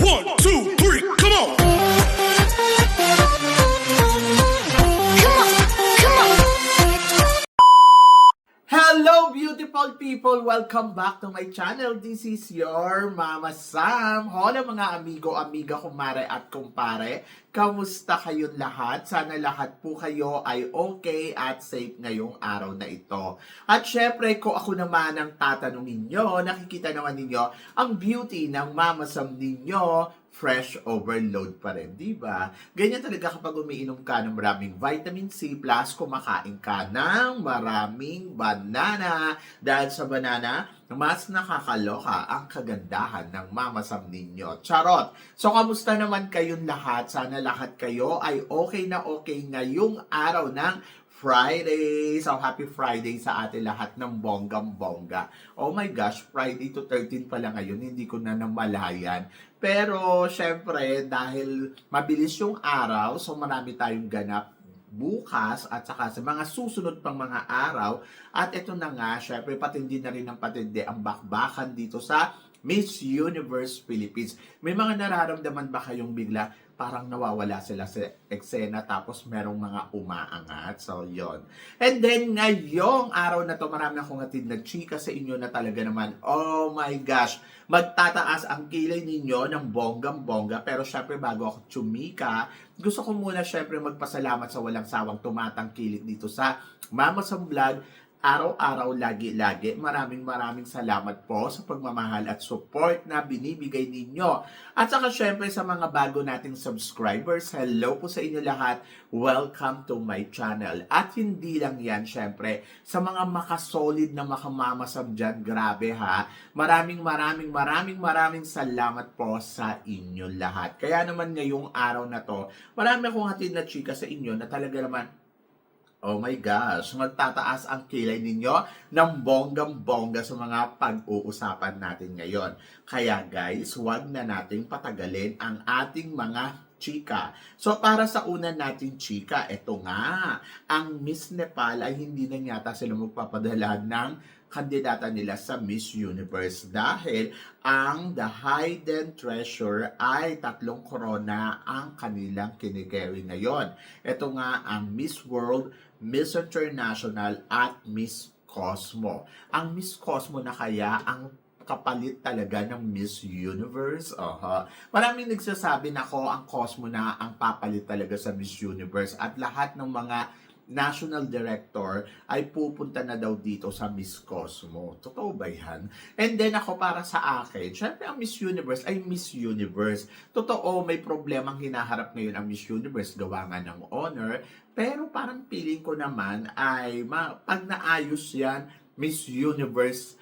1, 2, 3, come on! Hello beautiful people! Welcome back to my channel. This is your Mama Sam. Hola mga amigo, amiga, kumare at kumpare. Kamusta kayong lahat? Sana lahat po kayo ay okay at safe ngayong araw na ito. At syempre, kung ako naman ang tatanungin nyo, nakikita naman ninyo ang beauty ng Mama Sam ninyo, fresh overload pa rin, di ba? Ganyan talaga kapag umiinom ka ng maraming vitamin C plus kumakain ka ng maraming banana. Dahil sa banana, mas nakakaloka ang kagandahan ng Mama Sam ninyo. Charot! So, kamusta naman kayong lahat? Sana lahat kayo ay okay na okay ngayong araw ng Friday. So, happy Friday sa atin lahat ng bonggang-bongga. Oh my gosh, Friday to 13 pa lang ngayon, hindi ko na namalayan. Pero, syempre, dahil mabilis yung araw, so marami tayong ganap bukas at saka sa mga susunod pang mga araw. At ito na nga, syempre, patindi na rin ng patindi ang bakbakan dito sa Miss Universe Philippines. May mga nararamdaman ba kayong bigla parang nawawala sila sa eksena tapos merong mga umaangat? So, yon. And then, ngayong araw na to, marami akong hatid na chika sa inyo na talaga naman, oh my gosh, magtataas ang kilay ninyo ng bonggang-bongga. Pero syempre, bago ako chumika, gusto ko muna syempre magpasalamat sa walang sawang tumatangkilik dito sa Mama Sam Vlog. Araw-araw, lagi-lagi. Maraming salamat po sa pagmamahal at support na binibigay ninyo. At saka syempre sa mga bago nating subscribers, hello po sa inyo lahat. Welcome to my channel. At hindi lang yan, syempre, sa mga makasolid na makamamasam dyan, grabe ha. Maraming salamat po sa inyo lahat. Kaya naman ngayong araw na to, marami akong hatid na chika sa inyo na talaga naman, oh my gosh, magtataas ang kilay ninyo ng bonggang-bongga sa mga pag-uusapan natin ngayon. Kaya guys, huwag na nating patagalin ang ating mga chika. So para sa una nating chika, eto nga, ang Miss Nepal ay hindi na yata sila magpapadala ng kandidata nila sa Miss Universe dahil ang The Hidden Treasure ay 3 corona ang kanilang kinikerry ngayon. Ito nga ang Miss World, Miss International at Miss Cosmo. Ang Miss Cosmo na kaya ang kapalit talaga ng Miss Universe. Maraming nagsasabi na ang Cosmo na ang papalit talaga sa Miss Universe at lahat ng mga national director ay pupunta na daw dito sa Miss Cosmo. Totoo ba yan? And then ako para sa akin, syempre ang Miss Universe ay Miss Universe. Totoo, may problemang hinaharap ngayon ang Miss Universe, gawa nga ng honor, pero parang feeling ko naman ay pag naayos yan, Miss Universe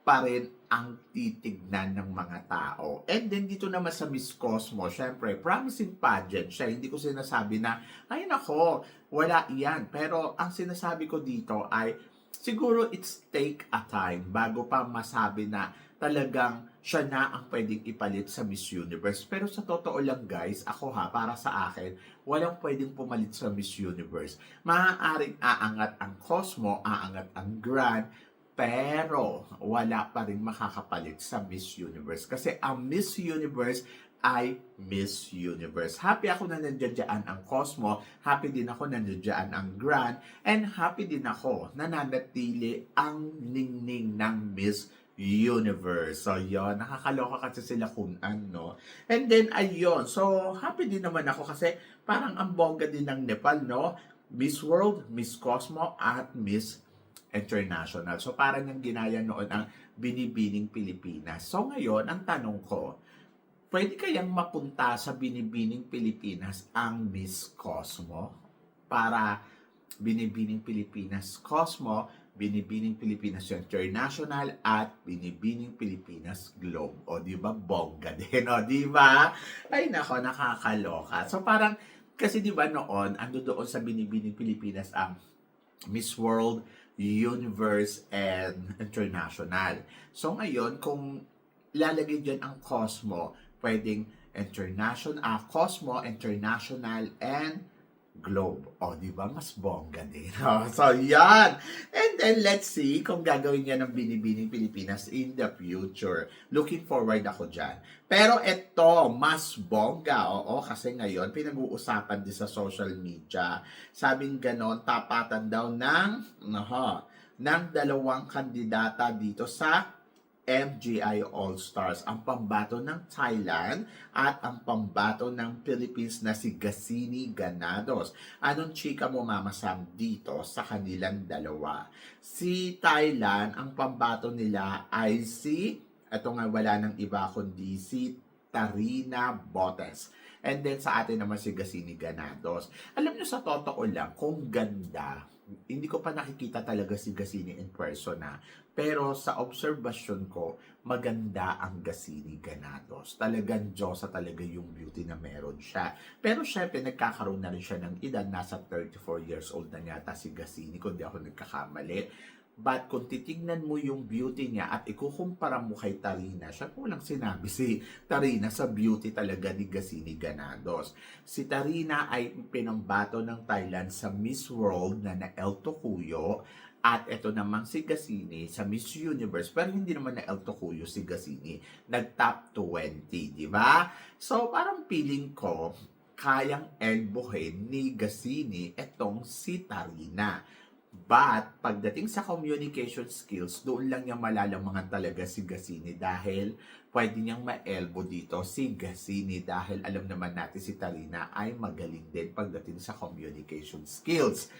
pa rin ang titignan ng mga tao. And then dito naman sa Miss Cosmo, syempre, promising pageant siya. Hindi ko sinasabi na, ay nako, wala iyan. Pero ang sinasabi ko dito ay, siguro it's take a time bago pa masabi na talagang siya na ang pwedeng ipalit sa Miss Universe. Pero sa totoo lang guys, ako para sa akin, walang pwedeng pumalit sa Miss Universe. Maaaring aangat ang Cosmo, aangat ang Grand, pero wala pa rin makakapalit sa Miss Universe. Kasi ang Miss Universe ay Miss Universe. Happy ako na nandiyan ang Cosmo, happy din ako na nandiyan ang Grand, and happy din ako na nanatili ang ningning ng Miss Universe. So, yun. Nakakaloka kasi sila kung ano. And then, ayun. So, happy din naman ako kasi parang ang bongga din ng Nepal, no? Miss World, Miss Cosmo, at Miss International. So, parang yung ginaya noon ang Binibining Pilipinas. So, ngayon, ang tanong ko, pwede kayang mapunta sa Binibining Pilipinas ang Miss Cosmo? Para Binibining Pilipinas Cosmo, Binibining Pilipinas International, at Binibining Pilipinas Globe. O, di ba? Bongga din, o, di ba? Ay, nako, nakakaloka. So, parang, kasi di ba noon, ando doon sa Binibining Pilipinas ang Miss World, Universe, and International. So ngayon, kung lalagay dyan ang Cosmo, pwedeng Cosmo, International, and Globe. O, di ba? Mas bongga din. So, yan. And then, let's see kung gagawin niya ng Binibining Pilipinas in the future. Looking forward ako dyan. Pero ito, mas bongga. Oo, kasi ngayon, pinag-uusapan din sa social media. Sabing ganon, tapatan daw ng dalawang kandidata dito sa MGI All-Stars, ang pambato ng Thailand at ang pambato ng Philippines na si Gassini Ganados. Anong chika mo mamasam dito sa kanilang dalawa? Si Thailand, ang pambato nila ay ito nga wala nang iba kundi si Tarina Botes. And then sa atin naman si Gassini Ganados. Alam nyo sa totoo lang, kung ganda, hindi ko pa nakikita talaga si Gassini in person pero sa obserbasyon ko, maganda ang Gassini Ganados. Talagang Diyosa talaga yung beauty na meron siya. Pero syempre, nagkakaroon na rin siya ng edad. Nasa 34 years old na yata si Gassini, kung di ako nagkakamali. But kung titignan mo yung beauty niya at ikukumpara mo kay Tarina, siya po lang sinabi si Tarina sa beauty talaga ni Gassini Ganados. Si Tarina ay pinambato ng Thailand sa Miss World na El Tocuyo. At ito naman si Gassini sa Miss Universe, pero hindi naman na El Tocuyo si Gassini, nag-top 20, di ba? So parang feeling ko, kayang elbowin ni Gassini itong si Tarina. But pagdating sa communication skills, doon lang niya malalamangan talaga si Gassini dahil pwede niyang ma-elbow dito si Gassini dahil alam naman natin si Tarina ay magaling din pagdating sa communication skills.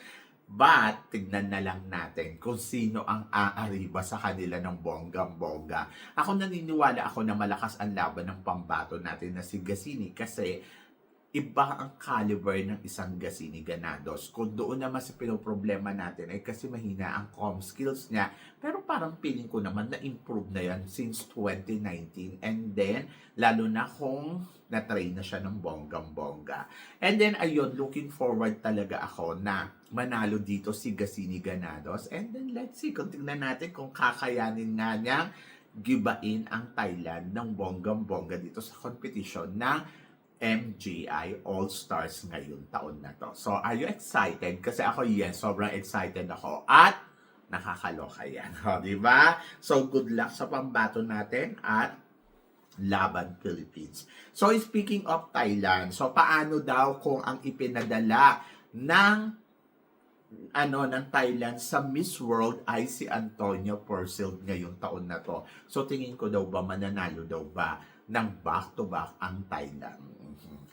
But, tignan na lang natin kung sino ang aariba sa kanila ng bonggang-bongga. Ako naniniwala ako na malakas ang laban ng pambato natin na si Gassini kasi iba ang caliber ng isang Gassini Ganados. Kung doon naman sa pinoproblema natin ay kasi mahina ang comm skills niya. Pero parang feeling ko naman na-improve na yan since 2019. And then, lalo na kung na-train na siya ng bonggang-bongga. And then, ayun, looking forward talaga ako na manalo dito si Gassini Ganados. And then, let's see kung tingnan natin kung kakayanin nga niyang gibain ang Thailand ng bonggang-bongga dito sa competition ng MGI All-Stars ngayon taon na to. So, are you excited? Kasi ako, yes, sobrang excited ako. At nakakaloka yan. O, di ba? So, good luck sa pambato natin at Laban Philippines. So, speaking of Thailand, so paano daw kung ang ipinadala ng Thailand sa Miss World ay si Antonia Porcel ngayong taon na to. So, tingin ko daw ba mananalo daw ba ng back-to-back ang Thailand?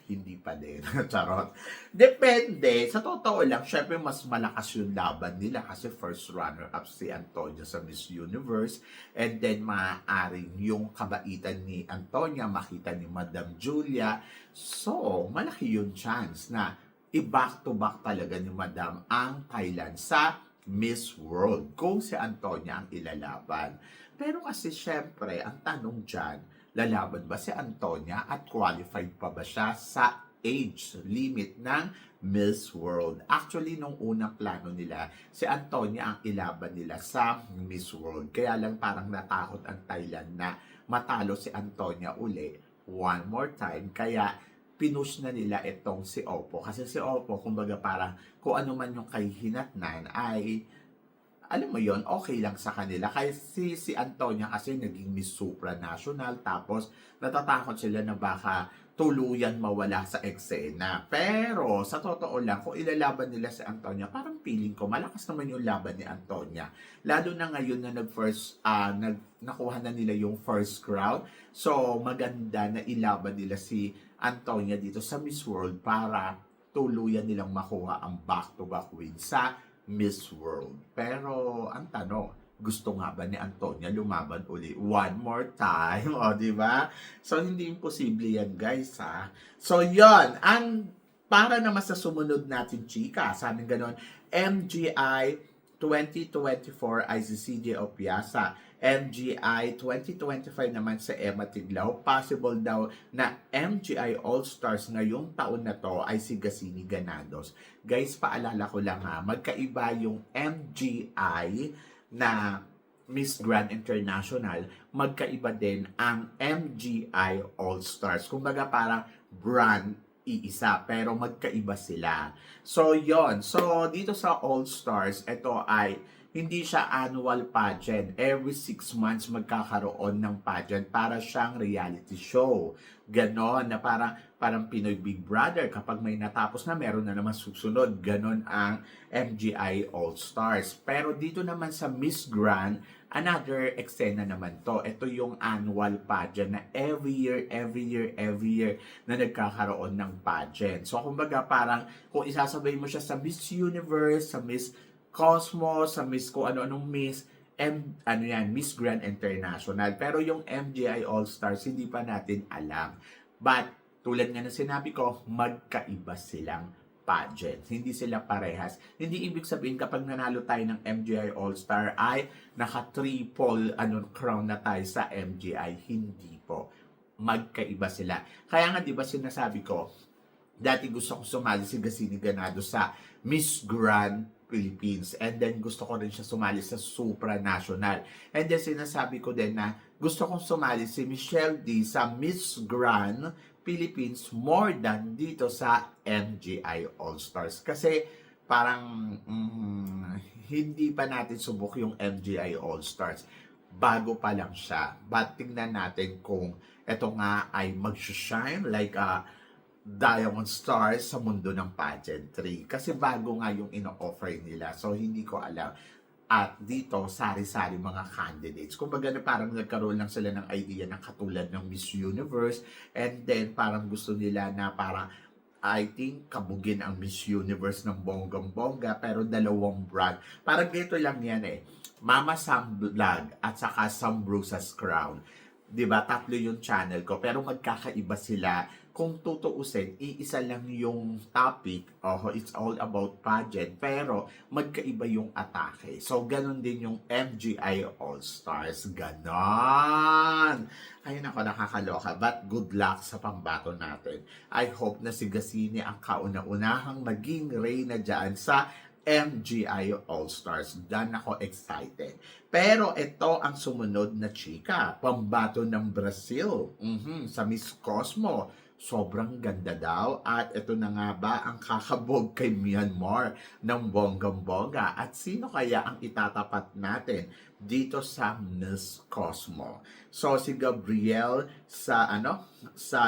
Hindi pa din. Charot. Depende. Sa totoo lang, syempre mas malakas yung laban nila kasi first runner-up si Antonia sa Miss Universe. And then, maaaring yung kabaitan ni Antonia makita ni Madam Julia. So, malaki yung chance na i-back-to-back talaga ni Madam ang Thailand sa Miss World kung si Antonia ang ilalaban. Pero kasi syempre, ang tanong dyan, lalaban ba si Antonia at qualified pa ba siya sa age limit ng Miss World? Actually, nung unang plano nila, si Antonia ang ilaban nila sa Miss World. Kaya lang parang natakot ang Thailand na matalo si Antonia uli one more time. Kaya pinush na nila itong si Oppo. Kasi si Oppo, kumbaga parang kung ano man yung kahihinatnan ay alam mo yon, okay lang sa kanila. Kaya si Antonia kasi naging Miss Supranational, tapos natatakot sila na baka tuluyan mawala sa eksena. Pero sa totoo lang, kung ilalaban nila si Antonia, parang feeling ko malakas naman yung laban ni Antonia. Lalo na ngayon na nakuha na nila yung first crown. So maganda na ilaban nila si Antonia dito sa Miss World para tuluyan nilang makuha ang back-to-back win sa Miss World. Pero ang tanong, gusto nga ba ni Antonia lumaban uli one more time? O, di ba? So, hindi imposible yan, guys, ha? So, yon ang para naman sa sumunod natin, chika, sabi ganon, MGI 2024 ay si CJ Opiasa. MGI 2025 naman sa Emma Tiglao. Possible daw na MGI All-Stars ngayong taon na to ay si Gassini Ganados. Guys, paalala ko lang magkaiba yung MGI na Miss Grand International, magkaiba din ang MGI All-Stars. Kumbaga parang brand iisa, pero magkaiba sila. So, yon. So, dito sa All Stars, ito ay hindi siya annual pageant. Every 6 months magkakaroon ng pageant para siyang reality show. Ganon, na parang Pinoy Big Brother. Kapag may natapos na, meron na naman susunod. Ganon ang MGI All Stars. Pero dito naman sa Miss Grand, another eksena naman to. Ito yung annual pageant na every year na nagkakaroon ng pageant. So, kumbaga parang kung isasabay mo siya sa Miss Universe, sa Miss Cosmos, sa Miss kung ano-anong Miss, Miss Grand International. Pero yung MGI All Stars, hindi pa natin alam. But, tulad nga na sinabi ko, magkaiba silang pageant. Hindi sila parehas. Hindi ibig sabihin kapag nanalo tayo ng MGI All Star ay naka-triple crown na tayo sa MGI. Hindi po. Magkaiba sila. Kaya nga 'di ba sinasabi ko, dati gusto ko sumali si Gasini Ganado sa Miss Grand Philippines. And then gusto ko rin siya sumali sa supranational. And then sinasabi ko din na gusto kong sumali si Michelle D sa Miss Grand Philippines more than dito sa MGI All Stars. Kasi parang hindi pa natin subok yung MGI All Stars. Bago pa lang siya. But tingnan natin kung ito nga ay mag-shine like a diamond stars sa mundo ng pageantry. Kasi bago nga yung ino-offer nila. So, hindi ko alam. At dito, sari-sari mga candidates. Kumbaga na parang nagkaroon lang sila ng idea na katulad ng Miss Universe. And then, parang gusto nila na parang, I think, kabugin ang Miss Universe ng bonggang-bongga. Pero dalawang brand. Parang dito lang yan eh. Mama Sam Vlog at saka Sam Bruce's Crown. Diba? Tatlo yung channel ko. Pero magkakaiba sila. Kung tutuusin, iisa lang yung topic, it's all about pageant, pero magkaiba yung atake. So, ganun din yung MGI All Stars. Ganon! Ay, nako, nakakaloka. But good luck sa pambato natin. I hope na si Gasini ang kauna-unahang maging reyna dyan sa MGI All Stars. Dan ako excited. Pero ito ang sumunod na chika. Pambato ng Brazil. Sa Miss Cosmo. Sobrang ganda daw. At ito na nga ba ang kakabog kay Myanmar ng bonggang-bongga. At sino kaya ang itatapat natin dito sa Miss Cosmo? So si Gabriel sa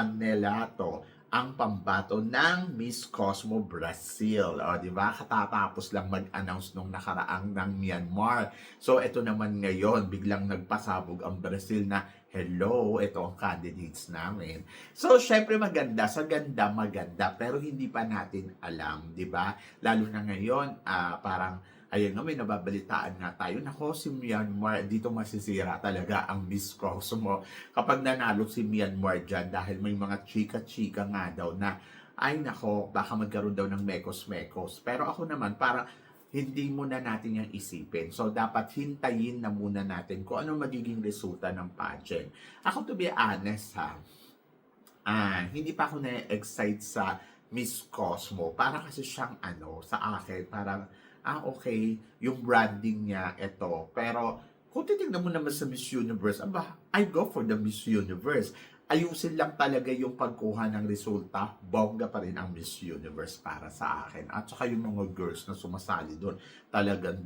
Nelato ang pambato ng Miss Cosmo Brazil. O, di ba? Katatapos lang mag-announce nung nakaraang ng Myanmar. So, ito naman ngayon, biglang nagpasabog ang Brazil na, hello, ito ang candidates namin. So, syempre maganda. Sa ganda, maganda. Pero hindi pa natin alam, di ba? Lalo na ngayon, parang, ayun nga, may nababalitaan nga tayo. Nako, si Myanmar, dito masisira talaga ang Miss Cosmo. Kapag nanalo si Myanmar dyan, dahil may mga chika-chika nga daw na, ay nako, baka magkaroon daw ng mekos-mekos. Pero ako naman, parang hindi muna natin yung isipin. So, dapat hintayin na muna natin kung ano magiging resulta ng pageant. Ako, to be honest, hindi pa ako na-excite sa Miss Cosmo. Para kasi siyang sa akin, parang, okay, yung branding niya, ito. Pero, kung titignan mo naman sa Miss Universe, I go for the Miss Universe. Ayusin lang talaga yung pagkuha ng resulta, bongga pa rin ang Miss Universe para sa akin. At saka yung mga girls na sumasali doon, talagang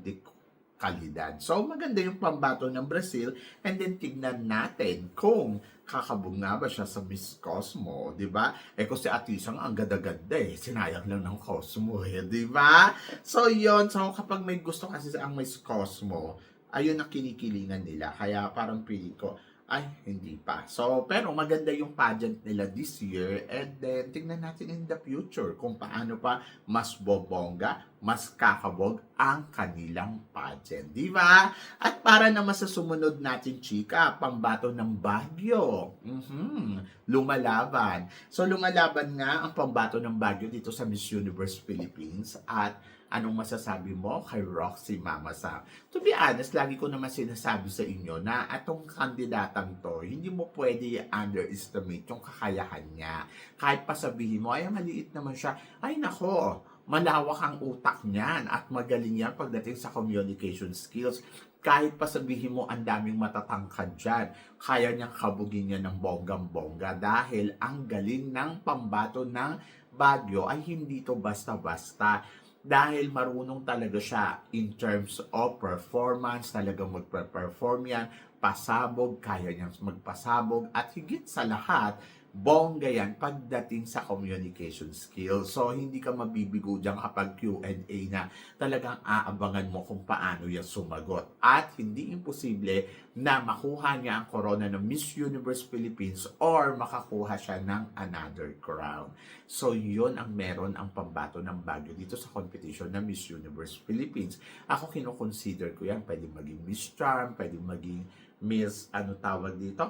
kalidad. So, maganda yung pambato ng Brazil. And then, tignan natin kung kakabog nga ba siya sa Miss Cosmo, di ba? Kung si Atisang ang ganda-ganda sinayang lang ng Cosmo di ba? So, yon. So, kapag may gusto kasi ang Miss Cosmo, ayun ang kinikilingan nila. Kaya parang pili ko, ay, hindi pa. So, pero maganda yung pageant nila this year. And then, tingnan natin in the future kung paano pa mas bobongga, mas kakabog ang kanilang pageant. Di ba? At para naman sa sumunod natin, chika, pambato ng Baguio. Lumalaban. So, lumalaban nga ang pambato ng Baguio dito sa Miss Universe Philippines. At anong masasabi mo kay Roxy Mama Sam? To be honest, lagi ko naman sinasabi sa inyo na atong kandidatang to, hindi mo pwede underestimate yung kakayahan niya. Kahit pa sabihin mo, ay maliit naman siya, ay nako, malawak ang utak niyan at magaling yan pagdating sa communication skills. Kahit pa sabihin mo ang daming matatangkad dyan, kaya niyang kabugin niya ng bonggang-bongga dahil ang galing ng pambato ng Baguio ay hindi to basta-basta. Dahil marunong talaga siya in terms of performance, talagang magpe-perform yan, pasabog, kaya niyang magpasabog, at higit sa lahat, bongga yan pagdating sa communication skills. So, hindi ka mabibigo dyan kapag Q&A na talagang aabangan mo kung paano yan sumagot. At hindi imposible na makuha niya ang corona ng Miss Universe Philippines or makakuha siya ng another crown. So, yun ang meron ang pambato ng Baguio dito sa competition ng Miss Universe Philippines. Ako kinoconsider ko yan. Pwede maging Miss Charm, pwede maging Miss, ano tawag dito?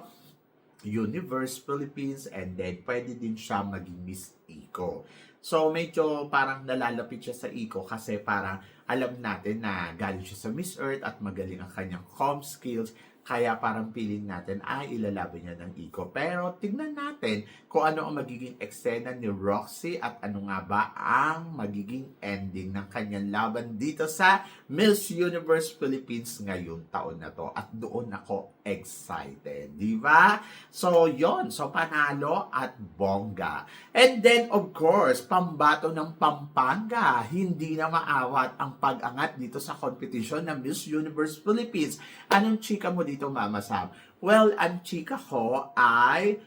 Universe Philippines, and then pwede din siya maging Miss Eco. So medyo parang nalalapit siya sa Eco kasi parang alam natin na galing siya sa Miss Earth at magaling ang kanyang comm skills, kaya parang feeling natin ay ilalaban niya ng Eco. Pero tignan natin kung ano ang magiging eksena ni Roxy at ano nga ba ang magiging ending ng kanyang laban dito sa Miss Universe Philippines ngayong taon na to. At doon ako excited, di ba? So, yon. So, panalo at bongga. And then, of course, pambato ng Pampanga. Hindi na maawat ang pag-angat dito sa competition ng Miss Universe Philippines. Anong chika mo dito, Mama Sam? Well, ang chika ko ay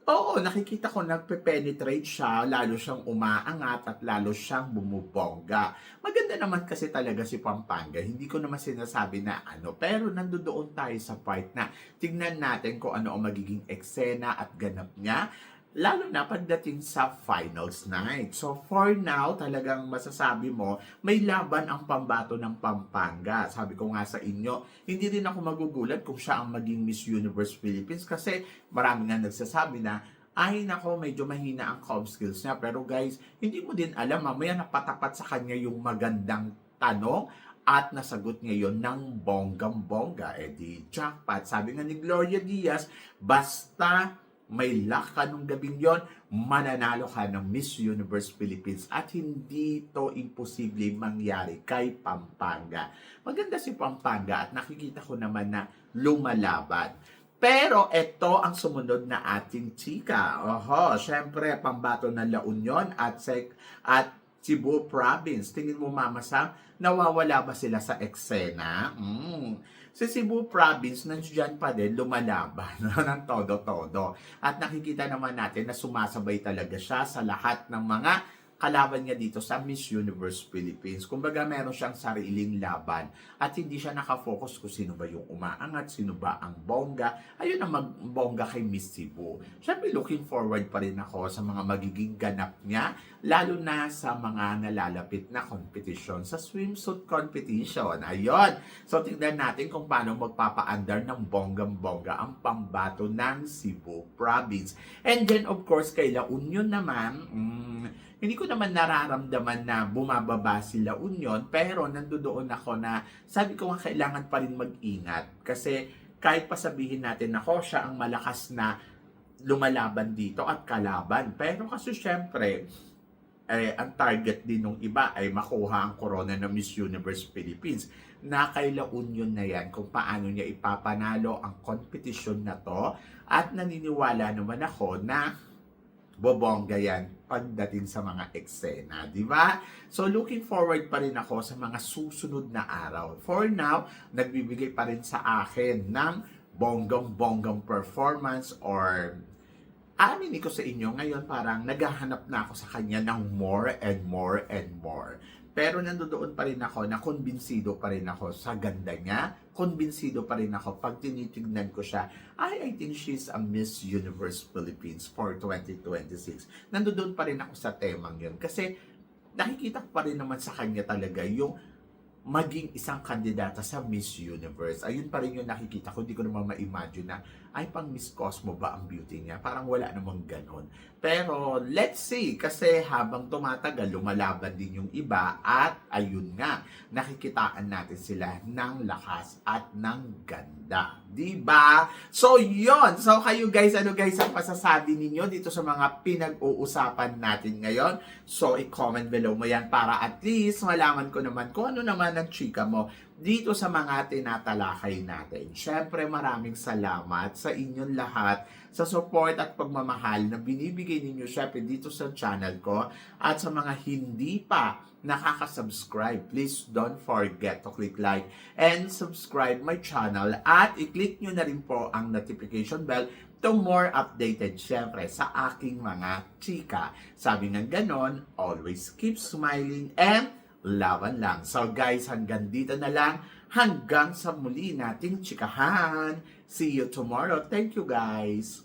oo, nakikita ko nagpe-penetrate siya, lalo siyang umaangat at lalo siyang bumubongga. Maganda naman kasi talaga si Pampanga, hindi ko naman sinasabi na ano, pero nandoon tayo sa part na tignan natin kung ano ang magiging eksena at ganap niya, lalo na pagdating sa finals night. So for now, talagang masasabi mo, may laban ang pambato ng Pampanga. Sabi ko nga sa inyo, hindi rin ako magugulat kung siya ang maging Miss Universe Philippines kasi marami nga nagsasabi na, ay nako, medyo mahina ang comm skills niya. Pero guys, hindi mo din alam, mamaya napatapat sa kanya yung magandang tanong at nasagot niya yon ng bonggang-bongga. Eh di jackpot. Sabi nga ni Gloria Diaz, basta may luck ka nung gabing yon, mananalo ka ng Miss Universe Philippines at hindi to imposible mangyari kay Pampanga. Maganda si Pampanga at nakikita ko naman na lumalaban. Pero ito ang sumunod na ating chika. Oho, syempre pambato ng La Union at Cebu Province. Tingin mo, Mama Sam, nawawala ba sila sa eksena? Sa Cebu Province, nandiyan pa din, lumalaban ng todo-todo. At nakikita naman natin na sumasabay talaga siya sa lahat ng mga kalaban niya dito sa Miss Universe Philippines. Kumbaga, meron siyang sariling laban at hindi siya nakafocus kung sino ba yung umaangat, sino ba ang bongga. Ayun ang magbongga kay Miss Cebu. Siyempre, looking forward pa rin ako sa mga magiging ganap niya, lalo na sa mga nalalapit na competition, sa swimsuit competition. Ayun. So, tingnan natin kung paano magpapa-under ng bonggang-bongga ang pambato ng Cebu Province. And then, of course, kay La Union naman, hindi ko naman nararamdaman na bumababa sila Union, pero nandoon ako na sabi ko nga kailangan pa rin mag-ingat kasi kahit pa sabihin natin ako siya ang malakas na lumalaban dito at kalaban, pero kasi syempre ang target din ng iba ay makuha ang corona ng Miss Universe Philippines. Na kay La Union na yan kung paano niya ipapanalo ang competition na to, at naniniwala naman ako na bobongga yan pagdating sa mga eksena, di ba? So, looking forward pa rin ako sa mga susunod na araw. For now, nagbibigay pa rin sa akin ng bonggang-bonggang performance, or amin ko sa inyo, ngayon parang naghahanap na ako sa kanya ng more and more and more. Pero nandoon pa rin ako na kumbinsido pa rin ako sa ganda niya. Kumbinsido pa rin ako pag tinitignan ko siya. I think she's a Miss Universe Philippines for 2026. Nandoon pa rin ako sa temang yun. Kasi nakikita ko pa rin naman sa kanya talaga yung maging isang kandidata sa Miss Universe. Ayun pa rin yung nakikita ko. Hindi ko naman ma-imagine na, ay, pang Miss Cosmo ba ang beauty niya? Parang wala namang ganon. Pero, let's see. Kasi habang tumatagal, lumalaban din yung iba. At, ayun nga, nakikitaan natin sila ng lakas at ng ganda. Diba? So, yon. So, kayo guys, ano guys ang pasasabi ninyo dito sa mga pinag-uusapan natin ngayon? So, i-comment below mo yan para at least malaman ko naman kung ano naman ang chika mo dito sa mga tinatalakay natin. Syempre, maraming salamat sa inyong lahat sa support at pagmamahal na binibigay ninyo syempre dito sa channel ko at sa mga hindi pa nakaka-subscribe. Please don't forget to click like and subscribe my channel at i-click nyo na rin po ang notification bell to more updated syempre sa aking mga chika. Sabi ng ganon, always keep smiling and laban lang. So guys, hanggang dito na lang. Hanggang sa muli nating chikahan. See you tomorrow. Thank you guys.